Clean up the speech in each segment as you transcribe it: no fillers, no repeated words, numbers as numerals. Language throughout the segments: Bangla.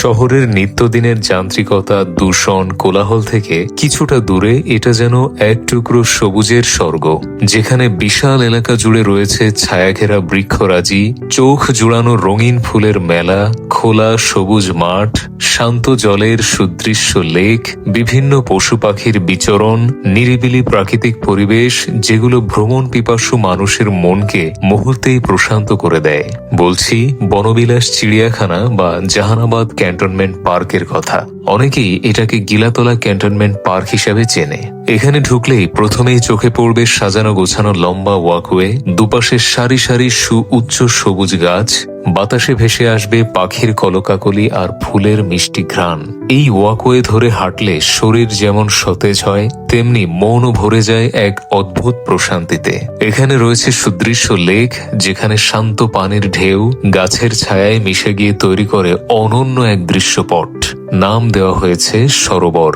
শহরের নিত্যদিনের যান্ত্রিকতা, দূষণ, কোলাহল থেকে কিছুটা দূরে এটা যেন এক টুকরো সবুজের স্বর্গ, যেখানে বিশাল এলাকা জুড়ে রয়েছে ছায়াঘেরা বৃক্ষরাজি, চোখ জুড়ানো রঙিন ফুলের মেলা, খোলা সবুজ মাঠ, শান্ত জলের সুদৃশ্য লেক, বিভিন্ন পশু পাখির বিচরণ, নিরিবিলি প্রাকৃতিক পরিবেশ, যেগুলো ভ্রমণ পিপাসু মানুষের মনকে মুহূর্তেই প্রশান্ত করে দেয়। বলছি বনবিলাস চিড়িয়াখানা বা জাহানাবাদ ক্যান্টনমেন্ট পার্কের কথা। অনেকেই এটাকে গিলাতলা ক্যান্টনমেন্ট পার্ক হিসেবে চেনে। এখানে ঢুকলেই প্রথমেই চোখে পড়বে সাজানো গোছানো লম্বা ওয়াকওয়ে, দুপাশে সারি সারি সুউচ্চ সবুজ গাছ, বাতাসে ভেসে আসবে পাখির কলকাকলি আর ফুলের মিষ্টি ঘ্রাণ। এই ওয়াকওয়ে ধরে হাঁটলে শরীর যেমন সতেজ হয়, তেমনি মনও ভরে যায় এক অদ্ভুত প্রশান্তিতে। এখানে রয়েছে সুদৃশ্য লেক, যেখানে শান্ত পানির ঢেউ গাছের ছায়ায় মিশে গিয়ে তৈরি করে অনন্য এক দৃশ্যপট। নাম দেওয়া হয়েছে সরোবর।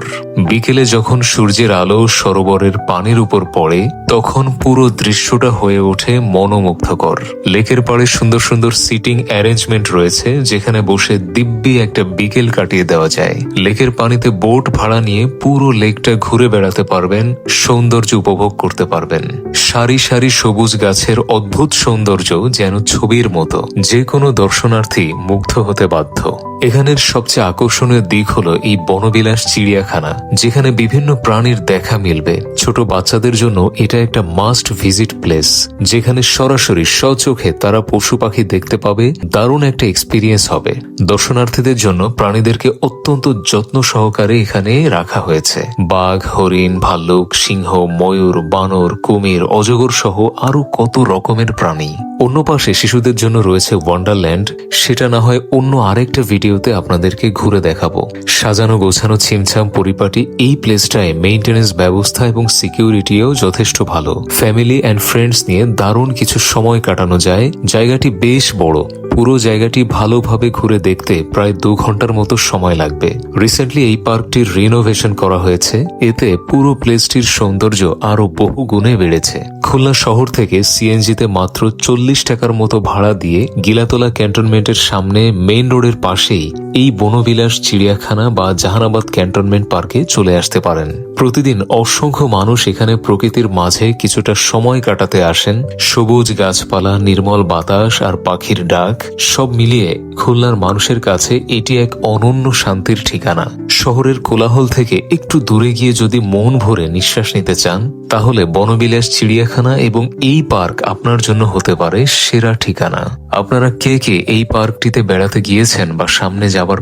বিকেলে যখন সূর্যের আলো সরোবরের পানির উপর পড়ে, তখন পুরো দৃশ্যটা হয়ে ওঠে মনোমুগ্ধকর। লেকের পাড়ে সুন্দর সুন্দর সিটিং অ্যারেঞ্জমেন্ট রয়েছে, যেখানে বসে দিব্যি একটা বিকেল কাটিয়ে দেওয়া যায়। লেকের পানিতে বোট ভাড়া নিয়ে পুরো লেকটা ঘুরে বেড়াতে পারবেন, সৌন্দর্য উপভোগ করতে পারবেন। সারি সারি সবুজ গাছের অদ্ভুত সৌন্দর্য যেন ছবির মতো, যে কোনো দর্শনার্থী মুগ্ধ হতে বাধ্য। এখানের সবচেয়ে আকর্ষণীয় দিক হলো এই বনবিলাস চিড়িয়াখানা, যেখানে বিভিন্ন প্রাণীর দেখা মিলবে। ছোট বাচ্চাদের জন্য এটা একটা মাস্ট ভিজিট প্লেস, যেখানে সরাসরি স্বচোখে তারা পশু পাখি দেখতে পাবে। দারুণ একটা এক্সপিরিয়েন্স হবে। দর্শনার্থীদের জন্য প্রাণীদেরকে অত্যন্ত যত্ন সহকারে এখানে রাখা হয়েছে। বাঘ, হরিণ, ভাল্লুক, সিংহ, ময়ূর, বানর, কুমির, অজগর সহ আরো কত রকমের প্রাণী। অন্য পাশে শিশুদের জন্য রয়েছে ওয়ান্ডারল্যান্ড, সেটা না হয় অন্য আরেকটা ভিডিওতে আপনাদেরকে ঘুরে দেখাবো। সাজানো গোছানো ছিমছাম পরিপাটি এই প্লেসটায় মেইনটেনেন্স ব্যবস্থা এবং সিকিউরিটিও যথেষ্ট ভালো। ফ্যামিলি অ্যান্ড ফ্রেন্ডস নিয়ে দারুণ কিছু সময় কাটানো যায়। জায়গাটি বেশ বড়। পুরো জায়গাটি ভালোভাবে ঘুরে দেখতে প্রায় 2 ঘন্টার মতো সময় লাগবে। রিসেন্টলি এই পার্কটির রিনোভেশন করা হয়েছে, এতে পুরো প্লেসটির সৌন্দর্য আরো বহু গুণে বেড়েছে। খুলনা শহর থেকে সিএনজিতে মাত্র 40 টাকার মতো ভাড়া দিয়ে গিলাতলা ক্যান্টনমেন্টের সামনে মেইন রোডের পাশেই এই বনবিলাস চিড়িয়াখানা বা জাহানাবাদ ক্যান্টনমেন্ট পার্কে চলে আসতে পারেন। প্রতিদিন অসংখ্য মানুষ এখানে প্রকৃতির মাঝে কিছুটা সময় কাটাতে আসেন। সবুজ গাছপালা, নির্মল বাতাস আর পাখির ডাক সব মিলিয়ে খুলনার মানুষের কাছে এটি এক অনন্য শান্তির ঠিকানা। শহরের কোলাহল থেকে একটু দূরে গিয়ে যদি মন ভরে নিঃশ্বাস নিতে চান, তাহলে বনবিলাস চিড়িয়াখানা এবং এই পার্ক আপনার জন্য হতে পারে সেরা ঠিকানা। আপনারা কে কে এই পার্কটিতে বেড়াতে গিয়েছেন বা সামনে যাবার